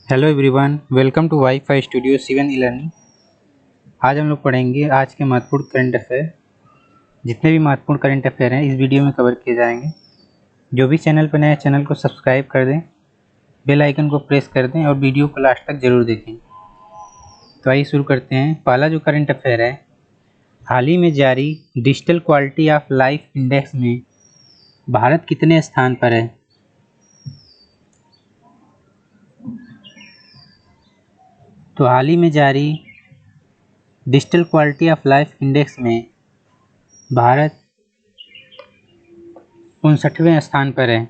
Hello everyone, welcome to WiFi studio 7 e learning. आज हम लोग पढ़ेंगे आज के महत्वपूर्ण करंट अफेयर। जितने भी महत्वपूर्ण करंट अफेयर हैं इस वीडियो में कवर किए जाएंगे। जो भी चैनल पर नया चैनल को सब्सक्राइब कर दें, बेल आइकन को प्रेस कर दें और वीडियो को लास्ट तक जरूर देखें। तो आइए शुरू करते हैं। पहला जो करंट अफेयर है, हाल ही में जारी digital quality of life index में भारत कितने स्थान पर है? तो हाल ही में जारी digital quality of life index में भारत 59वें स्थान पर है।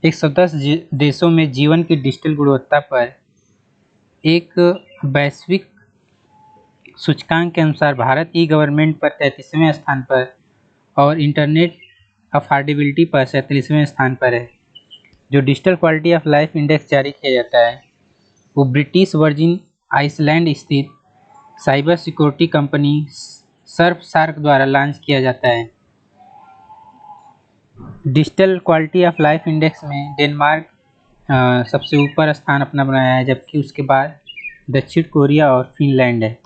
110 देशों में जीवन की डिजिटल गुणवत्ता पर एक वैश्विक सूचकांक के अनुसार भारत ई गवर्नमेंट पर 33वें स्थान पर और इंटरनेट अफोर्डेबिलिटी पर 37वें स्थान पर है। जो digital quality of life index जारी किया जाता है वो ब्रिटिश वर्जिन आइसलैंड स्थित साइबर सिक्योरिटी कंपनी सर्फसार्क द्वारा लॉन्च किया जाता है। Digital quality of life index में डेनमार्क सबसे ऊपर स्थान अपना बनाया है, जबकि उसके बाद दक्षिण कोरिया और फिनलैंड है।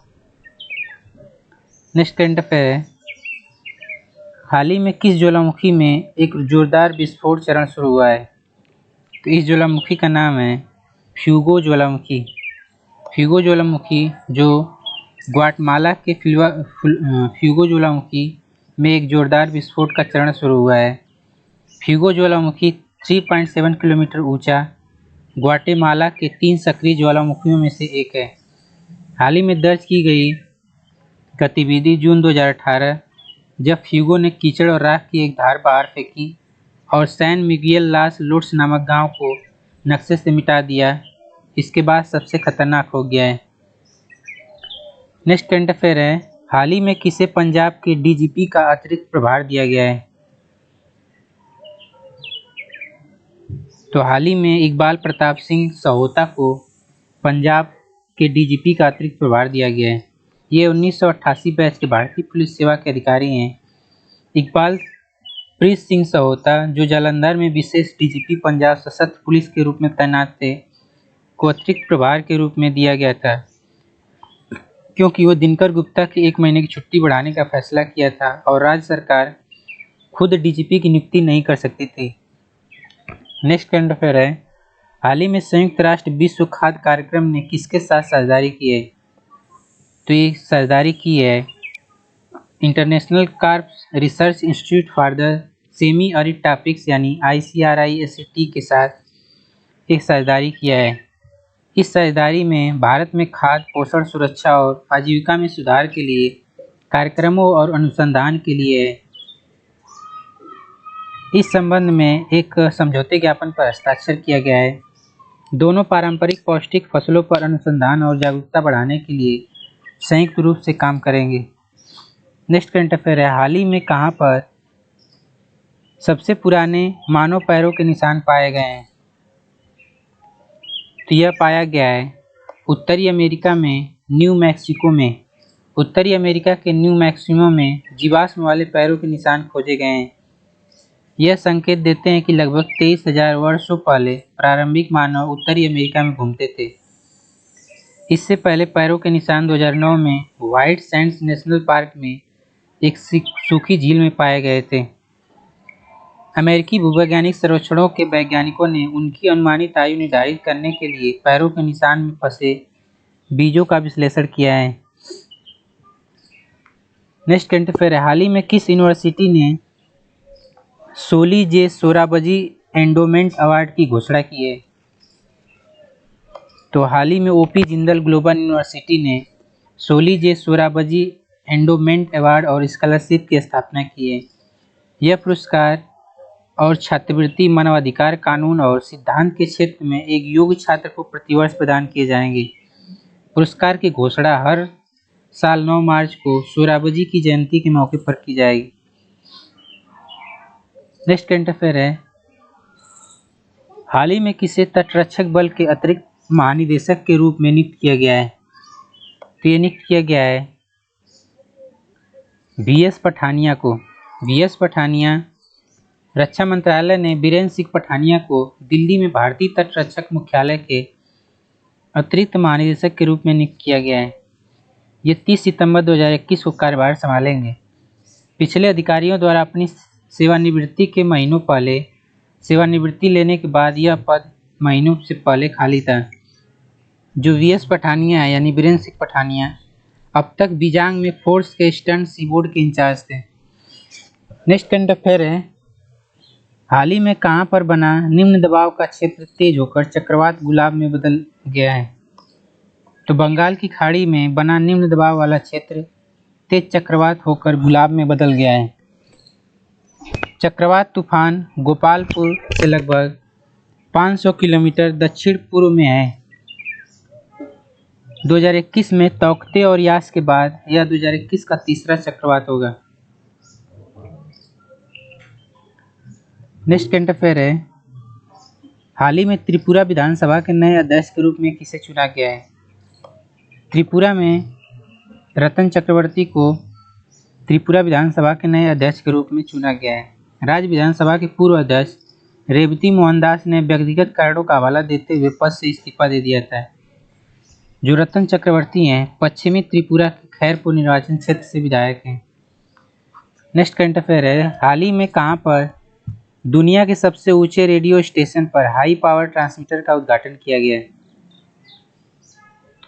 नेक्स्ट करंट अफेयर है, हाल ही में किस ज्वालामुखी में एक जोरदार विस्फोट चरण शुरू हुआ है? तो इस ज्वालामुखी का नाम है फ्यूगो ज्वालामुखी। फ्यूगो ज्वालामुखी जो ग्वाटेमाला के फ्यूगो ज्वालामुखी में एक जोरदार विस्फोट का चरण शुरू हुआ है। फ्यूगो ज्वालामुखी 3.7 किलोमीटर ऊंचा ग्वाटेमाला के 3 सक्रिय ज्वालामुखियों में से एक है। हाल ही में दर्ज की गई गतिविधि जून 2018 जब फ्यूगो ने कीचड़ और राख की एक धार बाहर फेंकी और सैन मिगुएल लास लोट्स नामक गांव को नक्शे से मिटा दिया। इसके बाद सबसे खतरनाक हो गया है। नेक्स्ट करंट अफेयर है, हाल ही में किसे पंजाब के डीजीपी का अतिरिक्त प्रभार दिया गया है? तो हाल ही में इकबाल प्रताप सिंह सहोता को पंजाब के डीजीपी का अतिरिक्त प्रभार दिया गया है। ये 1988 बैच के भारतीय पुलिस सेवा के अधिकारी हैं। इकबाल प्रीत सिंह सहोता जो जालंधर में विशेष डीजीपी पंजाब सशस्त्र पुलिस के रूप में तैनात थे, को अतिरिक्त प्रभार के रूप में दिया गया था क्योंकि वो दिनकर गुप्ता की 1 महीने की छुट्टी बढ़ाने का फैसला किया था और राज्य सरकार खुद डीजीपी की नियुक्ति नहीं कर सकती थी। नेक्स्ट करंट अफेयर है, हाल ही में संयुक्त राष्ट्र विश्व खाद्य कार्यक्रम ने किसके साथ साझेदारी की है? तो ये साझेदारी की है international carbs research institute for the semi arid topics यानी ICRIST के साथ एक साझेदारी किया है। इस साझेदारी में भारत में खाद्य पोषण सुरक्षा और आजीविका में सुधार के लिए कार्यक्रमों और अनुसंधान के लिए इस संबंध में एक समझौते ज्ञापन पर हस्ताक्षर किया गया है। दोनों पारंपरिक पौष्टिक फसलों पर अनुसंधान और जागरूकता बढ़ाने के लिए संयुक्त रूप से काम करेंगे। नेक्स्ट करंट अफेयर है, हाल ही में कहां पर सबसे पुराने मानव पैरों के निशान पाए गए हैं? तो यह पाया गया है उत्तरी अमेरिका में न्यू मैक्सिको में। उत्तरी अमेरिका के न्यू मैक्सिको में जीवाश्म वाले पैरों के निशान खोजे गए हैं। यह संकेत देते हैं कि लगभग 23,000 वर्षों पहले प्रारंभिक मानव उत्तरी अमेरिका में घूमते थे। इससे पहले पैरों के निशान 2009 में व्हाइट सैंड्स नेशनल पार्क में एक सूखी झील में पाए गए थे। अमेरिकी भूवैज्ञानिक सर्वेक्षणों के वैज्ञानिकों ने उनकी अनुमानित आयु निर्धारित करने के लिए पैरों के निशान में फंसे बीजों का विश्लेषण किया है। नेक्स्ट करंट अफेयर है, हाल ही में किस यूनिवर्सिटी ने सोली जे सोराबजी एंडोमेंट अवार्ड की घोषणा की है? तो हाल ही में ओपी जिंदल ग्लोबल यूनिवर्सिटी ने सोली जे सोराबजी एंडोमेंट अवार्ड और स्कॉलरशिप की स्थापना की है। यह पुरस्कार और छात्रवृत्ति मानवाधिकार कानून और सिद्धांत के क्षेत्र में एक योग्य छात्र को प्रतिवर्ष प्रदान किए जाएंगे। पुरस्कार की घोषणा हर साल 9 मार्च को सोराबजी की जयंती के मौके पर की जाएगी। नेक्स्ट करंट अफेयर है, हाल ही में किसे तटरक्षक बल के अतिरिक्त महानिदेशक के रूप में नियुक्त किया गया है? तो ये नियुक्त किया गया है VS पठानिया को। VS पठानिया रक्षा मंत्रालय ने बीरेन्द्र सिंह पठानिया को दिल्ली में भारतीय तटरक्षक मुख्यालय के अतिरिक्त महानिदेशक के रूप में नियुक्त किया गया है। ये 30 सितंबर 2021 को कार्यभार संभालेंगे। पिछले अधिकारियों द्वारा अपनी सेवानिवृत्ति के महीनों पहले सेवानिवृत्ति लेने के बाद यह पद महीनों से पहले खाली था। जो वीएस पठानिया है यानी बीरेन्द्र सिंह पठानिया अब तक बीजांग में फोर्स के ईस्टर्न सीबोर्ड के इंचार्ज थे। नेक्स्ट करंट अफेयर है, हाल ही में कहां पर बना निम्न दबाव का क्षेत्र तेज होकर चक्रवात गुलाब में बदल गया है? तो बंगाल की खाड़ी में बना निम्न दबाव वाला क्षेत्र तेज चक्रवात होकर गुलाब में बदल गया है। चक्रवात तूफान गोपालपुर से लगभग 500 किलोमीटर दक्षिण पूर्व में है। 2021 में तौकते और यास के बाद यह 2021 का तीसरा चक्रवात होगा। नेक्स्ट करंट अफेयर है, हाल ही में त्रिपुरा विधानसभा के नए अध्यक्ष के रूप में किसे चुना गया है? त्रिपुरा में रतन चक्रवर्ती को त्रिपुरा विधानसभा के नए अध्यक्ष के रूप में चुना गया है। राज्य विधानसभा के पूर्व अध्यक्ष रेवती मोहन दास ने व्यक्तिगत कारणों का हवाला देते हुए पद से इस्तीफा दे दिया था। जो रतन चक्रवर्ती हैं पश्चिमी त्रिपुरा के खैरपुर निर्वाचन क्षेत्र से विधायक हैं। नेक्स्ट करंट अफेयर है, हाल ही में कहां पर दुनिया के सबसे ऊंचे रेडियो स्टेशन पर हाई पावर ट्रांसमीटर का उद्घाटन किया गया है?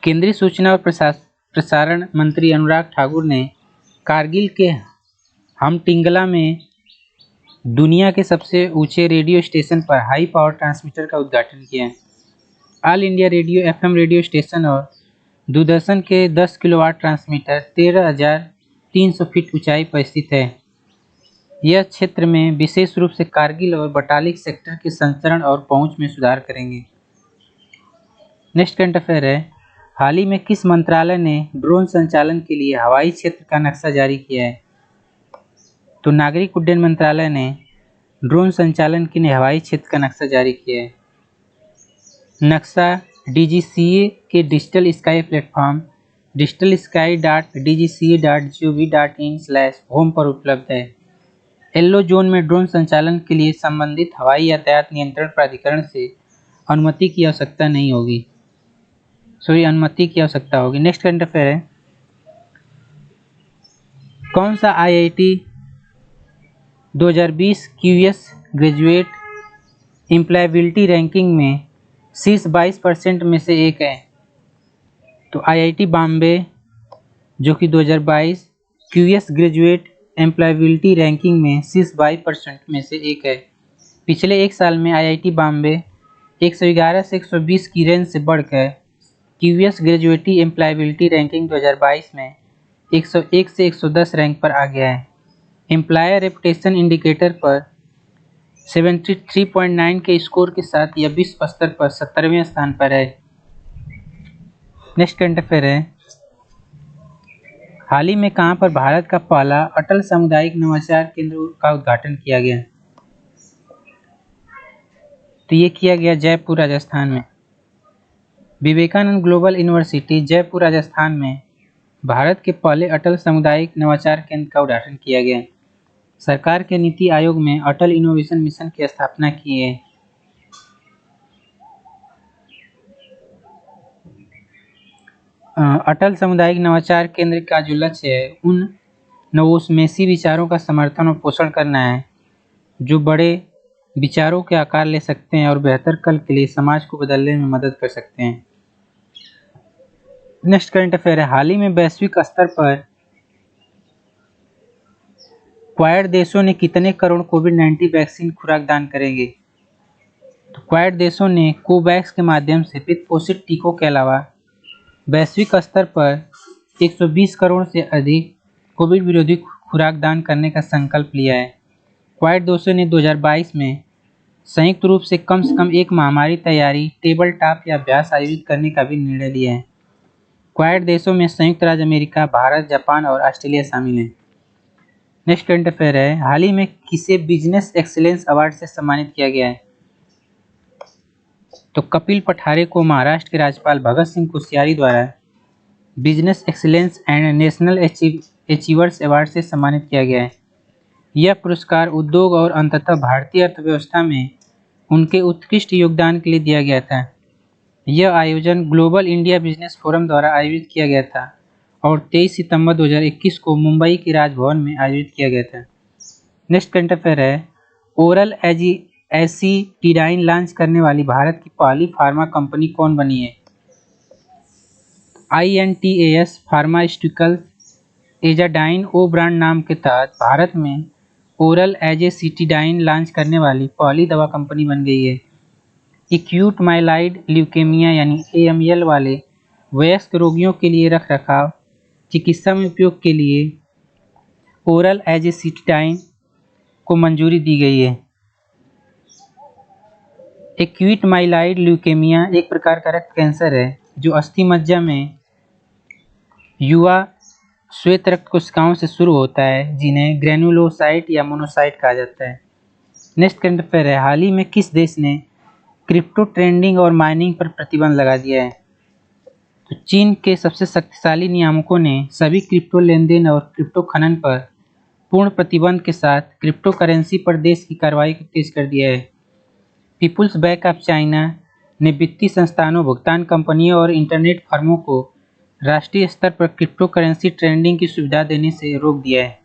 केंद्रीय सूचना और प्रसारण मंत्री अनुराग ठाकुर ने कारगिल के हमटिंगला में दुनिया के सबसे ऊंचे रेडियो स्टेशन पर हाई पावर ट्रांसमीटर का उद्घाटन किया है। All India radio FM radio station और दूरदर्शन के 10 किलोवाट ट्रांसमीटर 13,300 फीट ऊंचाई पर स्थित है। यह क्षेत्र में विशेष रूप से कारगिल और बटालिक सेक्टर के संचरण और पहुंच में सुधार करेंगे। नेक्स्ट करंट अफेयर है, हाल ही में किस मंत्रालय ने ड्रोन संचालन के लिए हवाई क्षेत्र का नक्शा जारी किया है? तो नागरिक उड्डयन मंत्रालय ने ड्रोन संचालन के लिए हवाई क्षेत्र का नक्शा जारी किया है। नक्शा डीजीसीए के डिजिटल स्काई प्लेटफॉर्म digitalsky.dgca.gov.in/home पर उपलब्ध है। येलो जोन में ड्रोन संचालन के लिए संबंधित हवाई यातायात नियंत्रण प्राधिकरण से अनुमति की आवश्यकता होगी। नेक्स्ट करंट अफेयर है, कौन सा IIT 2020 QS graduate employability ranking में शीर्ष 22% में से एक है? तो आईआईटी बॉम्बे जो कि 2022 क्यूएस ग्रेजुएट एम्प्लॉयबिलिटी रैंकिंग में शीर्ष 22% में से एक है। पिछले एक साल में आईआईटी बॉम्बे 111 से 120 की रेंज से बढ़कर क्यूएस ग्रेजुएटी एम्प्लॉयबिलिटी रैंकिंग 2022 में 101 से 110 रैंक पर आ गया है। एम्प्लॉयर रेपुटेशन इंडिकेटर पर 73.9 के स्कोर के साथ यह विश्व स्तर पर 70वें स्थान पर है। नेक्स्ट करंट अफेयर है, हाल ही में कहां पर भारत का पहला अटल सामुदायिक नवाचार केंद्र का उद्घाटन किया गया? तो ये किया गया जयपुर राजस्थान में। विवेकानंद ग्लोबल यूनिवर्सिटी जयपुर राजस्थान में भारत के पहले अटल सामुदायिक नवाचार केंद्र का उद्घाटन किया गया। सरकार के नीति आयोग में अटल इनोवेशन मिशन की स्थापना की है। अटल सामुदायिक नवाचार केंद्र का जो लक्ष्य है उन नवोन्मेषी विचारों का समर्थन और पोषण करना है जो बड़े विचारों के आकार ले सकते हैं और बेहतर कल के लिए समाज को बदलने में मदद कर सकते हैं। नेक्स्ट करंट अफेयर है, हाल ही में वैश्विक स्तर पर क्वाड देशों ने कितने करोड़ कोविड-19 वैक्सीन खुराक दान करेंगे? तो क्वाड देशों ने कोवैक्स के माध्यम से वित्त पोषित टीकों के अलावा वैश्विक स्तर पर 120 करोड़ से अधिक कोविड विरोधी खुराक दान करने का संकल्प लिया है। क्वाड देशों ने 2022 में संयुक्त रूप से कम एक महामारी तैयारी टेबल टॉप या अभ्यास आयोजित करने का भी निर्णय लिया है। क्वाड देशों में संयुक्त राज्य अमेरिका, भारत, जापान और ऑस्ट्रेलिया शामिल हैं। नेक्स्ट करंट अफेयर है, हाल ही में किसे बिजनेस एक्सीलेंस अवार्ड से सम्मानित किया गया है? तो कपिल पठारे को महाराष्ट्र के राज्यपाल भगत सिंह कोश्यारी द्वारा business excellence and national achievers award से सम्मानित किया गया है। यह पुरस्कार उद्योग और अंततः भारतीय अर्थव्यवस्था में उनके उत्कृष्ट योगदान के लिए दिया गया था। यह आयोजन ग्लोबल इंडिया बिजनेस फोरम द्वारा आयोजित किया गया था और 23 सितंबर 2021 को मुंबई के राजभवन में आयोजित किया गया था। नेक्स्ट करंट अफेयर है, ओरल एसिटिडाइन लॉन्च करने वाली भारत की पहली फार्मा कंपनी कौन बनी है? INTAS फार्मास्यूटिकल्स एजाडाइन ओ ब्रांड नाम के तहत भारत में ओरल एजेसिटिडाइन लॉन्च करने वाली पहली दवा कंपनी बन गई है। एक्यूट माइलाइड ल्यूकेमिया यानी AML वाले वयस्क रोगियों के लिए रखरखाव चिकित्सा में उपयोग के लिए ओरल एजेसिटिडाइन को मंजूरी दी गई है। एक्यूट माइलाइड ल्यूकेमिया एक प्रकार का रक्त कैंसर है जो अस्थि मज्जा में युवा श्वेत रक्त कोशिकाओं से शुरू होता है, जिन्हें ग्रेनुलोसाइट या मोनोसाइट कहा जाता है। नेक्स्ट करंट अफेयर है, हाल ही में किस देश ने क्रिप्टो ट्रेडिंग और माइनिंग पर प्रतिबंध लगा दिया है? तो चीन के सबसे शक्तिशाली नियामकों ने सभी क्रिप्टो लेनदेन और क्रिप्टो खनन पर पूर्ण प्रतिबंध के साथ क्रिप्टो करेंसी पर देश की कार्रवाई को तेज कर दिया है। पीपुल्स बैंक ऑफ चाइना ने वित्तीय संस्थानों, भुगतान कंपनियों और इंटरनेट फर्मों को राष्ट्रीय स्तर पर क्रिप्टो करेंसी ट्रेडिंग की सुविधा देने से रोक दिया है।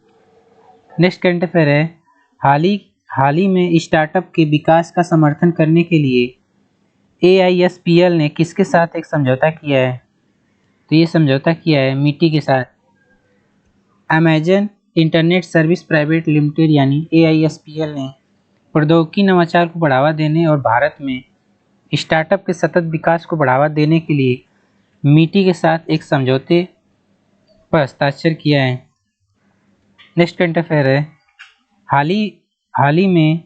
नेक्स्ट करंट अफेयर है, हाल ही में स्टार्टअप के विकास का समर्थन करने के लिए AISPL ने किसके साथ एक समझौता किया है? तो ये समझौता किया है मिटी के साथ। Amazon internet service private limited यानी AISPL ने प्रौद्योगिकी नवाचार को बढ़ावा देने और भारत में स्टार्टअप के सतत विकास को बढ़ावा देने के लिए मिटी के साथ एक समझौते पर हस्ताक्षर किया है। नेक्स्ट करंट अफेयर है, हाल ही में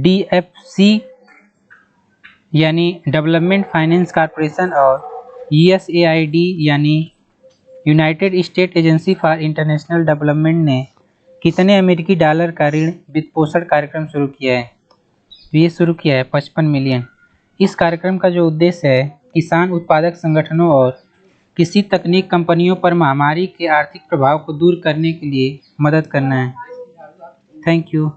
DFC यानी डेवलपमेंट फाइनेंस कॉरपोरेशन और USAID यानी United state agency for international development ने कितने अमेरिकी डॉलर का ऋण वित्तपोषण कार्यक्रम शुरू किया है? तो ये शुरू किया है 55 मिलियन। इस कार्यक्रम का जो उद्देश्य है किसान उत्पादक संगठनों और कृषि तकनीक कंपनियों पर महामारी के आर्थिक प्रभाव को दूर करने के लिए मदद करना है। Thank you.